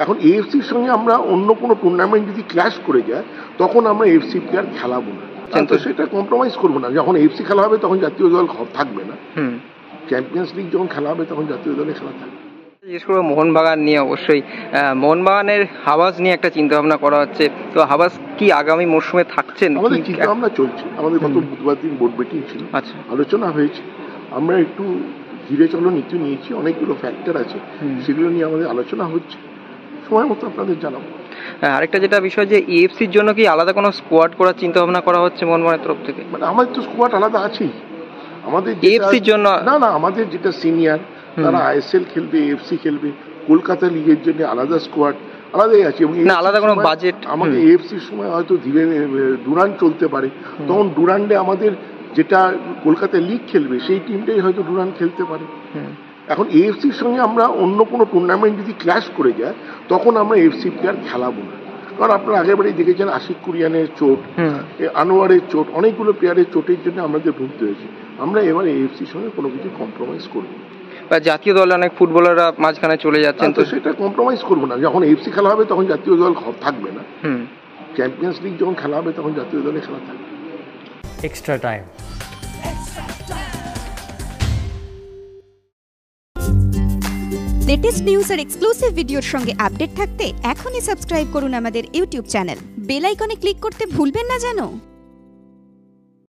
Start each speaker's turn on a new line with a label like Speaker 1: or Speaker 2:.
Speaker 1: এখন এএফসির সঙ্গে আমরা অন্য কোনো টুর্নামেন্ট যদি ক্ল্যাশ করে যায় তখন আমরা এএফসি প্লেয়ার খেলাবো না, কিন্তু সেটা কম্প্রোমাইজ করবো না। যখন এএফসি খেলা হবে তখন জাতীয় দল থাকবে না, চ্যাম্পিয়ন্স লিগ যখন খেলা হবে তখন জাতীয় দলে খেলা থাকবে।
Speaker 2: বিশেষ করে মোহনবাগান নিয়ে অবশ্যই মোহনবাগানের হাবাস নিয়ে একটা চিন্তা ভাবনা করা হচ্ছে, তো হাবাস কি আগামী মরশুমে থাকছেন?
Speaker 1: আমাদের চিন্তা ভাবনা চলছে, আমাদের গত বুধবার দিন বোর্ড মিটিং ছিল, আলোচনা হয়েছে, আমরা একটু ধীরে চলো নীতি নিয়েছি, অনেকগুলো ফ্যাক্টর আছে সেগুলো নিয়ে আমাদের আলোচনা হচ্ছে, সময় মতো আপনাদের জানাবো।
Speaker 2: আরেকটা যেটা বিষয় যে এএফসির জন্য কি আলাদা কোনো স্কোয়াড করার চিন্তা ভাবনা করা হচ্ছে মোহনবাগানের তরফ থেকে?
Speaker 1: মানে আমাদের তো স্কোয়াড আলাদা আছেই, আমাদের
Speaker 2: এএফসির জন্য
Speaker 1: না আমাদের যেটা সিনিয়র তারা আইএসএল খেলবে, এএফসি খেলবে, কলকাতা লিগের জন্য আলাদা স্কোয়াড আলাদাই আছে, এবং
Speaker 2: আলাদা কোনো বাজেট
Speaker 1: আমাদের এএফসির সময় হয়তো ধীরে ডুরান্ড চলতে পারে, তখন ডুরান্ডে আমাদের যেটা কলকাতা লিগ খেলবে সেই টিমটাই হয়তো ডুরান্ড খেলতে পারে। এখন এএফসির সঙ্গে আমরা অন্য কোনো টুর্নামেন্ট যদি ক্ল্যাশ করে যায় তখন আমরা এএফসি প্লেয়ার খেলাবো না, কারণ আপনারা আগেবারেই দেখেছেন আশিক কুরিয়ানের চোট, আনোয়ারের চোট, অনেকগুলো প্লেয়ারের চোটের জন্য আমাদের ভুগতে হয়েছে। আমরা এবার এএফসির সঙ্গে কোনো কিছু কম্প্রোমাইজ করবো না।
Speaker 2: জাতীয় দলে অনেক ফুটবলাররা মাঝখানে চলে যাচ্ছেন,
Speaker 1: তো সেটা কম্প্রোমাইজ করবো না। যখন এএফসি খেলা হবে তখন জাতীয় দল থাকবে না, চ্যাম্পিয়ন্স লিগ যখন খেলা হবে তখন জাতীয় দলে খেলা থাকবে।
Speaker 3: Extra time.
Speaker 4: লেটেস্ট নিউজ আর এক্সক্লুসিভ ভিডিওর সঙ্গে আপডেট থাকতে এখনই সাবস্ক্রাইব করুন আমাদের ইউটিউব চ্যানেল। বেল আইকনে ক্লিক করতে ভুলবেন না যেন।